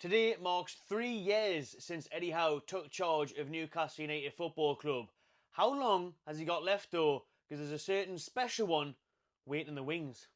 Today marks 3 years since Eddie Howe took charge of Newcastle United Football Club. How long has he got left though? Because there's a certain special one waiting in the wings.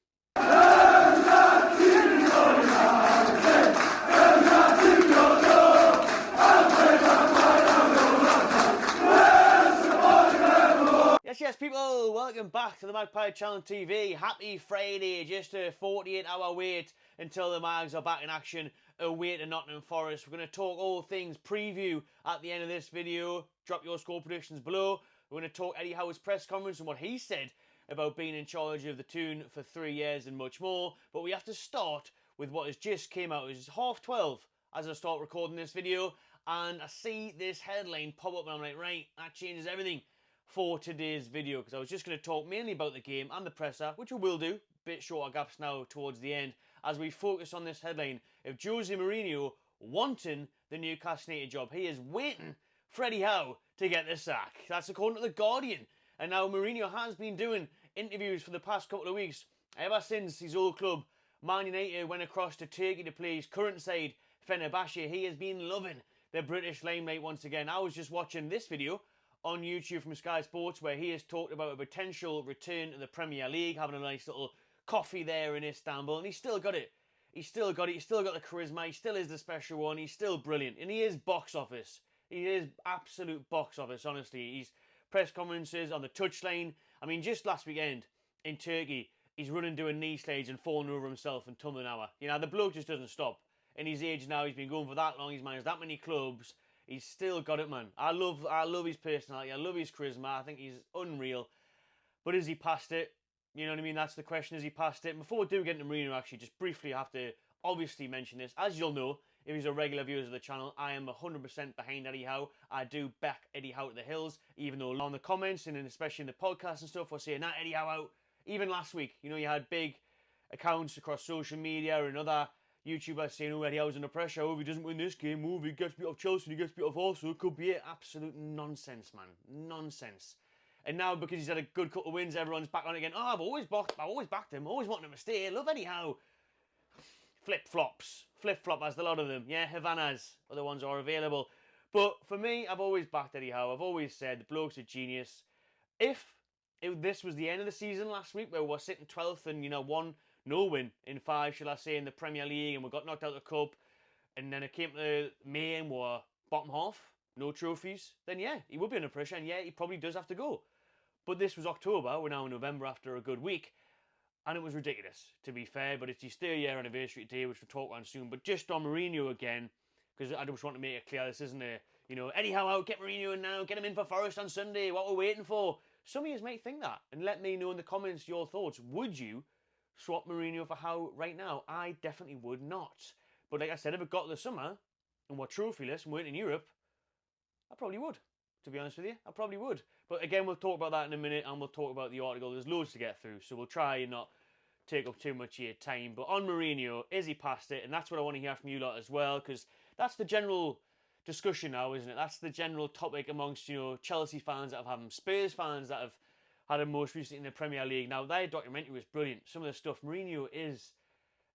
Yes, people, welcome back to the Magpie Channel TV. Happy Friday, just a 48-hour wait until the Mags are back in action away to Nottingham Forest. We're going to talk all things preview at the end of this video. Drop your score predictions below. We're going to talk Eddie Howe's press conference and what he said about being in charge of the Toon for 3 years and much more. But we have to start with what has just came out. It's 12:30 as I start recording this video, and I see this headline pop up and I'm like, right, that changes everything for today's video, because I was just going to talk mainly about the game and the presser, which we will do, bit shorter gaps now towards the end, as we focus on this headline of Jose Mourinho wanting the Newcastle United job. He is waiting for Eddie Howe to get the sack. That's according to The Guardian. And now Mourinho has been doing interviews for the past couple of weeks, ever since his old club, Man United, went across to Turkey to play his current side, Fenerbahce. He has been loving the British limelight once again. I was just watching this video on YouTube from Sky Sports, where he has talked about a potential return to the Premier League, having a nice little coffee there in Istanbul, and he's still got it. He's still got it. He's still got the charisma. He still is the special one. He's still brilliant, and he is box office. He is absolute box office, honestly. He's press conferences on the touchline. I mean, just last weekend in Turkey, he's running doing knee slides and falling over himself and tumbling out. You know, the bloke just doesn't stop. In his age now, he's been going for that long. He's managed that many clubs. He's still got it, man. I love his personality. I love his charisma. I think he's unreal. But is he past it? You know what I mean? That's the question. Is he past it? And before we do get into Mourinho, actually, just briefly have to obviously mention this. As you'll know, if he's a regular viewer of the channel, I am 100% behind Eddie Howe. I do back Eddie Howe to the hills, even though on the comments and especially in the podcast and stuff, we're saying, nah, Eddie Howe out. Even last week, you know, you had big accounts across social media and other YouTubers saying, oh, Eddie Howe's under pressure. Oh, if he doesn't win this game, oh, if he gets beat off Chelsea, he gets beat off Arsenal, it could be it. Absolute nonsense, man. Nonsense. And now, because he's had a good couple of wins, everyone's back on it again. Oh, I've always backed him. Always wanted him to stay. Love Eddie Howe. Flip-flops. Flip-flop, as a lot of them. Yeah, Havanas. Other ones are available. But for me, I've always backed Eddie Howe. I've always said the bloke's a genius. If this was the end of the season last week, where we're sitting 12th and, you know, no win in 5, shall I say, in the Premier League, and we got knocked out of the Cup, and then it came to May and we're bottom half, no trophies, then yeah, he would be under pressure, and yeah, he probably does have to go. But this was October, we're now in November after a good week, and it was ridiculous, to be fair, but it's his 3rd-year anniversary today, which we'll talk on soon. But just on Mourinho again, because I just want to make it clear, this isn't a, you know, Eddie Howe out, get Mourinho in now, get him in for Forest on Sunday, what we're waiting for. Some of you might think that, and let me know in the comments your thoughts. Would you swap Mourinho for Howe right now? I definitely would not. But like I said, if it got to the summer and we're trophyless and we're in Europe, I probably would. To be honest with you, I probably would. But again, we'll talk about that in a minute, and we'll talk about the article. There's loads to get through, so we'll try and not take up too much of your time. But on Mourinho, is he past it? And that's what I want to hear from you lot as well, because that's the general discussion now, isn't it? That's the general topic amongst, you know, Chelsea fans that have had him, Spurs fans that have had him most recently in the Premier League. Now, their documentary was brilliant. Some of the stuff, Mourinho is,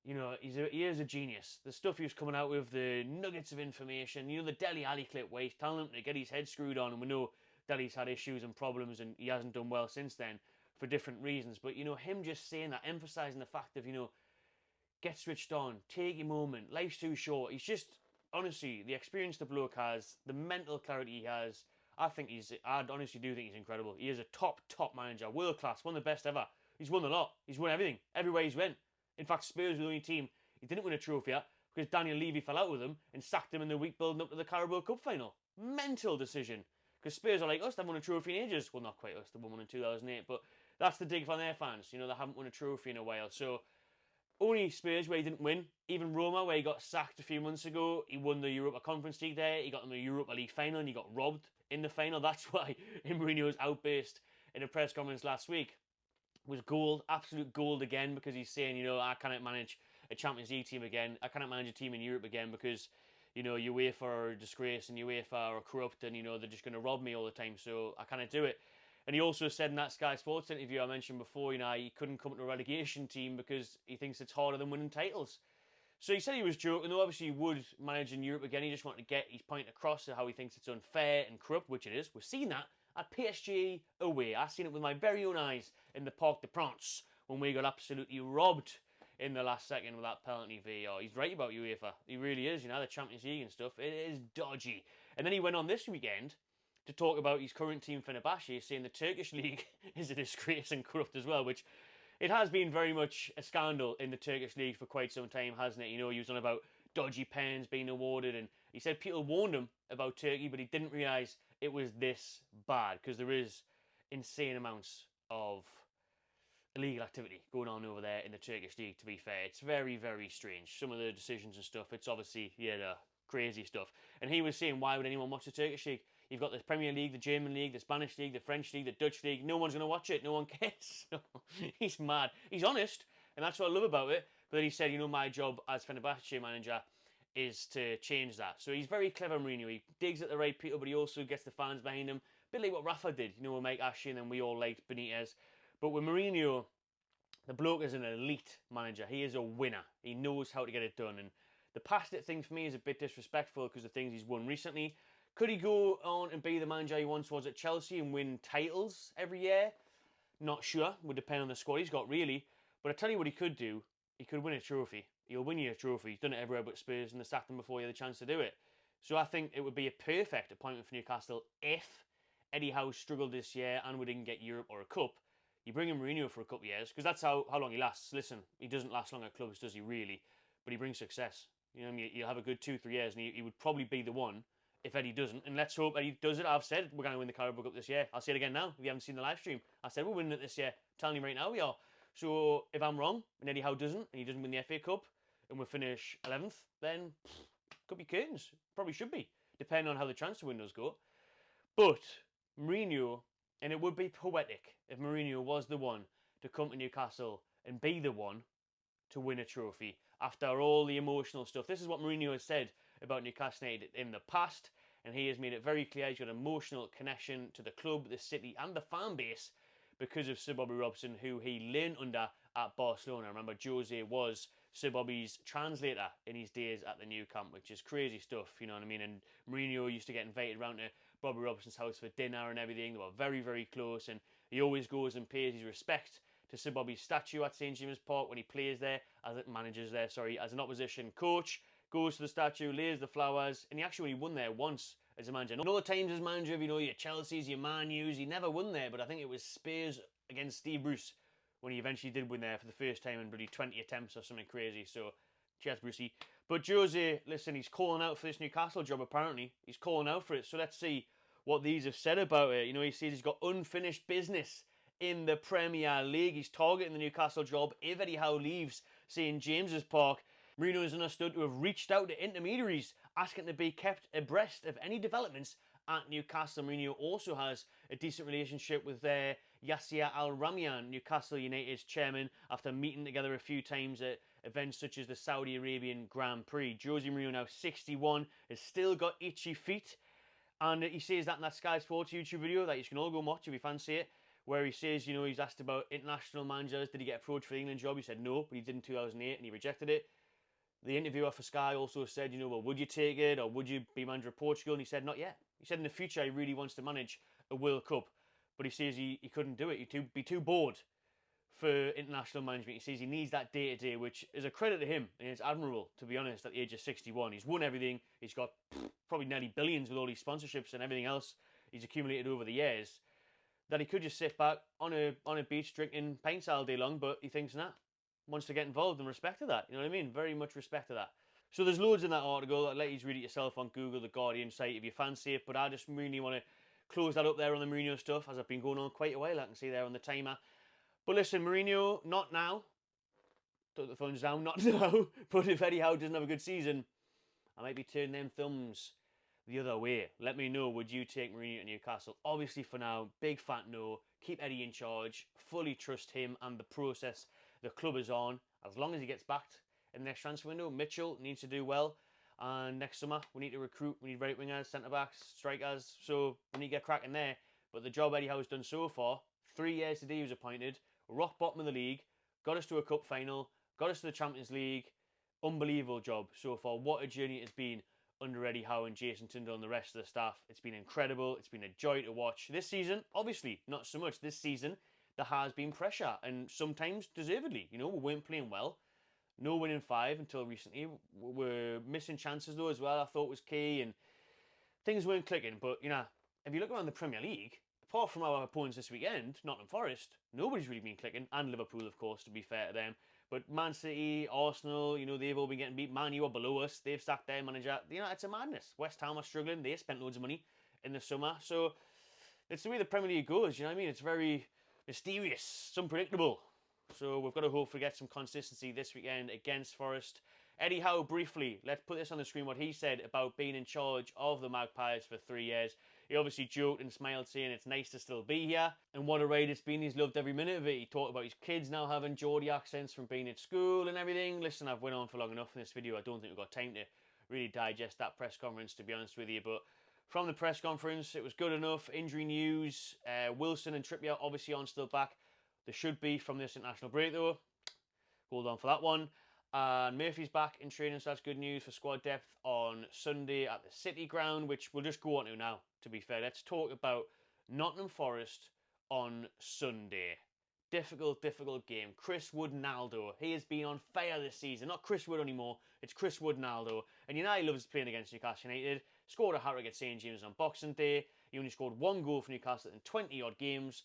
you know, he is a genius. The stuff he was coming out with, the nuggets of information, you know, the Dele Alli clip where he's telling him to get his head screwed on, and we know Dele's had issues and problems, and he hasn't done well since then for different reasons. But, you know, him just saying that, emphasising the fact of, you know, get switched on, take your moment, life's too short. He's just, honestly, the experience the bloke has, the mental clarity he has, I honestly do think he's incredible. He is a top manager, world class, one of the best ever. He's won a lot. He's won everything, everywhere he's went. In fact, Spurs were the only team he didn't win a trophy at because Daniel Levy fell out with him and sacked him in the week building up to the Carabao Cup final. Mental decision. Because Spurs are like us, they've won a trophy in ages. Well, not quite us, they won one in 2008, but that's the dig from their fans. You know, they haven't won a trophy in a while. So, only Spurs where he didn't win. Even Roma, where he got sacked a few months ago, he won the Europa Conference League there. He got them the Europa League final and he got robbed in the final. That's why Mourinho's outburst in a press conference last week was gold, absolute gold again, because he's saying, you know, I cannot manage a Champions League team again. I cannot manage a team in Europe again because, you know, UEFA are a disgrace and UEFA are corrupt and, you know, they're just going to rob me all the time. So I cannot do it. And he also said in that Sky Sports interview I mentioned before, you know, he couldn't come to a relegation team because he thinks it's harder than winning titles. So he said he was joking, though obviously he would manage in Europe again. He just wanted to get his point across to how he thinks it's unfair and corrupt, which it is. We've seen that at PSG away. I've seen it with my very own eyes in the Parc des Princes when we got absolutely robbed in the last second with that penalty VAR. He's right about UEFA. He really is, the Champions League and stuff. It is dodgy. And then he went on this weekend to talk about his current team, Fenerbahce, saying the Turkish league is a disgrace and corrupt as well, which it has been very much a scandal in the Turkish league for quite some time, hasn't it? He was on about dodgy pens being awarded, and he said people warned him about Turkey, but he didn't realise it was this bad, because there is insane amounts of illegal activity going on over there in the Turkish league, to be fair. It's very, very strange. Some of the decisions and stuff, it's obviously, crazy stuff. And he was saying, why would anyone watch the Turkish league? You've got the Premier League, the German League, the Spanish League, the French League, the Dutch League. No one's going to watch it. No one cares. He's mad. He's honest, and that's what I love about it. But then he said, my job as Fenerbahce manager is to change that. So he's very clever, Mourinho. He digs at the right people, but he also gets the fans behind him. A bit like what Rafa did, with Mike Ashley, and then we all liked Benitez. But with Mourinho, the bloke is an elite manager. He is a winner. He knows how to get it done. And the past it thing for me is a bit disrespectful because of things he's won recently. Could he go on and be the manager he once was at Chelsea and win titles every year? Not sure. Would depend on the squad he's got, really. But I tell you what he could do. He could win a trophy. He'll win you a trophy. He's done it everywhere but Spurs, and they sacked him before he had the chance to do it. So I think it would be a perfect appointment for Newcastle if Eddie Howe struggled this year and we didn't get Europe or a cup. You bring in Mourinho for a couple of years, because that's how long he lasts. Listen, he doesn't last long at clubs, does he really? But he brings success. You'll have a good 2-3 years, and he would probably be the one if Eddie doesn't. And let's hope Eddie does it. I've said we're going to win the Carabao Cup this year. I'll say it again now, if you haven't seen the live stream. I said we're winning it this year. I'm telling you right now, we are. So if I'm wrong, and Eddie Howe doesn't, and he doesn't win the FA Cup, and we finish 11th, then could be curtains. Probably should be, depending on how the transfer windows go. But Mourinho, and it would be poetic if Mourinho was the one to come to Newcastle and be the one to win a trophy after all the emotional stuff. This is what Mourinho has said about Newcastle United in the past, and he has made it very clear he's got an emotional connection to the club, the city, and the fan base because of Sir Bobby Robson, who he learned under at Barcelona. Remember, Jose was Sir Bobby's translator in his days at the new camp, which is crazy stuff, you know what I mean? And Mourinho used to get invited around to Bobby Robson's house for dinner and everything. They were very, very close, and he always goes and pays his respect to Sir Bobby's statue at St James's Park when he plays there, as an opposition coach, goes to the statue, lays the flowers, and he actually won there once as a manager. Not all the times as manager of, your Chelsea's, your Man U's, he never won there, but I think it was Spurs against Steve Bruce when he eventually did win there for the first time in bloody 20 attempts or something crazy. So, cheers, Brucey. But Jose, listen, he's calling out for this Newcastle job, apparently. He's calling out for it. So let's see what these have said about it. He says he's got unfinished business in the Premier League. He's targeting the Newcastle job if Eddie Howe leaves St James's Park. Mourinho is understood to have reached out to intermediaries, asking to be kept abreast of any developments at Newcastle. Mourinho also has a decent relationship with Yasser Al-Ramian, Newcastle United's chairman, after meeting together a few times at events such as the Saudi Arabian Grand Prix. Jose Mourinho, now 61, has still got itchy feet. And he says that in that Sky Sports YouTube video that you can all go and watch if you fancy it, where he says, he's asked about international managers. Did he get approached for the England job? He said no, but he did in 2008 and he rejected it. The interviewer for Sky also said, well, would you take it or would you be manager of Portugal? And he said, not yet. He said in the future he really wants to manage a World Cup, but he says he couldn't do it. He'd be too bored for international management. He says he needs that day-to-day, which is a credit to him, and it's admirable, to be honest, at the age of 61. He's won everything. He's got probably nearly billions with all these sponsorships and everything else he's accumulated over the years, that he could just sit back on a beach drinking pints all day long, but he thinks, nah, wants to get involved, and respect to that. You know what I mean? Very much respect to that. So there's loads in that article. I'll let you read it yourself on Google, the Guardian site, if you fancy it, but I just really want to close that up there on the Mourinho stuff, as I've been going on quite a while, I can see there on the timer. But listen, Mourinho, not now. Put the phones down, not now. But if Eddie Howe doesn't have a good season, I might be turning them thumbs the other way. Let me know, would you take Mourinho to Newcastle? Obviously for now, big fat no. Keep Eddie in charge. Fully trust him and the process the club is on. As long as he gets backed in the next transfer window, Mitchell needs to do well. And next summer, we need to recruit. We need right wingers, centre-backs, strikers. So we need to get cracking there. But the job Eddie Howe's done so far, 3 years today he was appointed, rock bottom of the league, got us to a cup final, got us to the Champions League, unbelievable job so far. What a journey it's been under Eddie Howe and Jason Tindall and the rest of the staff. It's been incredible. It's been a joy to watch. This season, obviously, not so much. This season, there has been pressure, and sometimes deservedly. You know, we weren't playing well. No winning 5 until recently. We're missing chances, though, as well, I thought was key, and things weren't clicking. But, you know, if you look around the Premier League, apart from our opponents this weekend, Nottingham Forest, nobody's really been clicking, and Liverpool, of course, to be fair to them. But Man City, Arsenal, you know, they've all been getting beat. Man U are below us. They've sacked their manager. You know, it's a madness. West Ham are struggling. They spent loads of money in the summer. So it's the way the Premier League goes, you know what I mean? It's very mysterious. It's unpredictable. So we've got to hopefully get some consistency this weekend against Forest. Eddie Howe, briefly, let's put this on the screen, what he said about being in charge of the Magpies for 3 years. He obviously joked and smiled, saying it's nice to still be here. And what a ride it's been. He's loved every minute of it. He talked about his kids now having Geordie accents from being at school and everything. Listen, I've went on for long enough in this video. I don't think we've got time to really digest that press conference, to be honest with you. But from the press conference, it was good enough. Injury news. Wilson and Trippier obviously on still back. There should be from this international break, though. Hold on for that one. And Murphy's back in training, so that's good news for squad depth on Sunday at the City ground, which we'll just go on to now, to be fair. Let's talk about Nottingham Forest on Sunday. Difficult game. Chris Wood-Naldo. He has been on fire this season. Not Chris Wood anymore. It's Chris Wood-Naldo. And you know he loves playing against Newcastle United. Scored a hat-trick at St James on Boxing Day. He only scored 1 goal for Newcastle in 20-odd games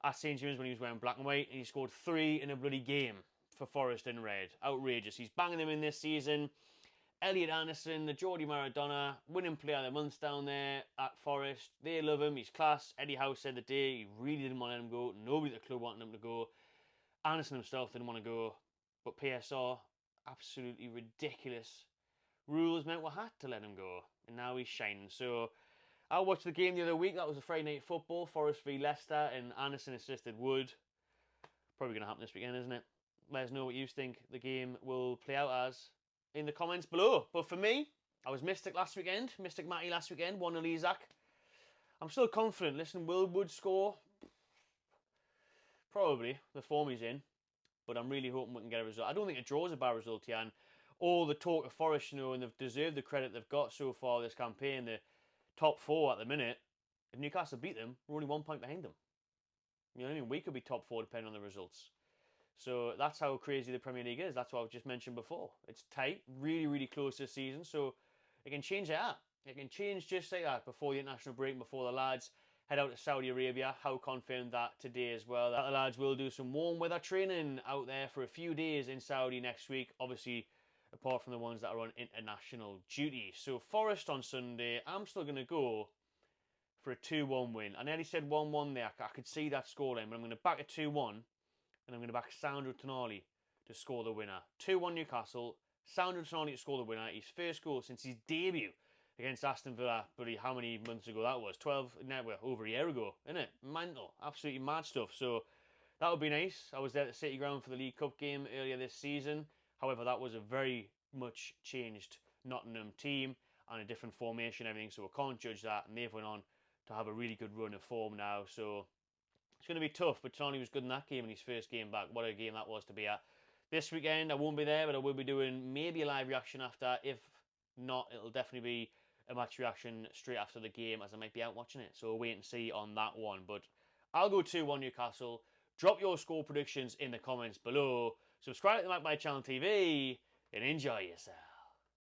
at St James when he was wearing black and white. And he scored 3 in a bloody game for Forest in red. Outrageous. He's banging them in this season. Elliot Anderson, the Geordie Maradona, winning player of the month down there at Forest. They love him. He's class. Eddie Howe said the day he really didn't want to let him go. Nobody at the club wanted him to go. Anderson himself didn't want to go. But PSR, absolutely ridiculous rules meant we had to let him go. And now he's shining. So I watched the game the other week. That was a Friday night football. Forest v Leicester, and Anderson assisted Wood. Probably going to happen this weekend, isn't it? Let us know what you think the game will play out as in the comments below. But for me, I was Mystic last weekend. Mystic Matty last weekend. 1-0 Isaac. I'm still confident. Listen, will Wood score? Probably. The form he's in. But I'm really hoping we can get a result. I don't think a draw is a bad result, Jan. All the talk of Forest, you know, and they've deserved the credit they've got so far this campaign. The top 4 at the minute. If Newcastle beat them, we're only 1 point behind them. You know what I mean? We could be top 4 depending on the results. So that's how crazy the Premier League is. That's what I've just mentioned before. It's tight, really close this season. So it can change that. It can change just like that before the international break, before the lads head out to Saudi Arabia. How confirmed that today as well. That the lads will do some warm weather training out there for a few days in Saudi next week. Obviously, apart from the ones that are on international duty. So Forest on Sunday. I'm still going to go for a 2-1 win. I nearly said 1-1 there. I could see that scoreline, but I'm going to back a 2-1. And I'm going to back Sandro Tonali to score the winner. 2-1 Newcastle. Sandro Tonali to score the winner. His first goal since his debut against Aston Villa. Buddy, how many months ago that was? 12, no, well, over a year ago, isn't it? Mental. Absolutely mad stuff. So that would be nice. I was there at the City ground for the League Cup game earlier this season. However, that was a very much changed Nottingham team and a different formation and everything. So we can't judge that. And they've went on to have a really good run of form now. So it's going to be tough, but Tonali was good in that game in his first game back. What a game that was to be at. This weekend, I won't be there, but I will be doing maybe a live reaction after. If not, it'll definitely be a match reaction straight after the game, as I might be out watching it. So we'll wait and see on that one. But I'll go 2-1 Newcastle. Drop your score predictions in the comments below. Subscribe to the Magpie Channel TV and enjoy yourself.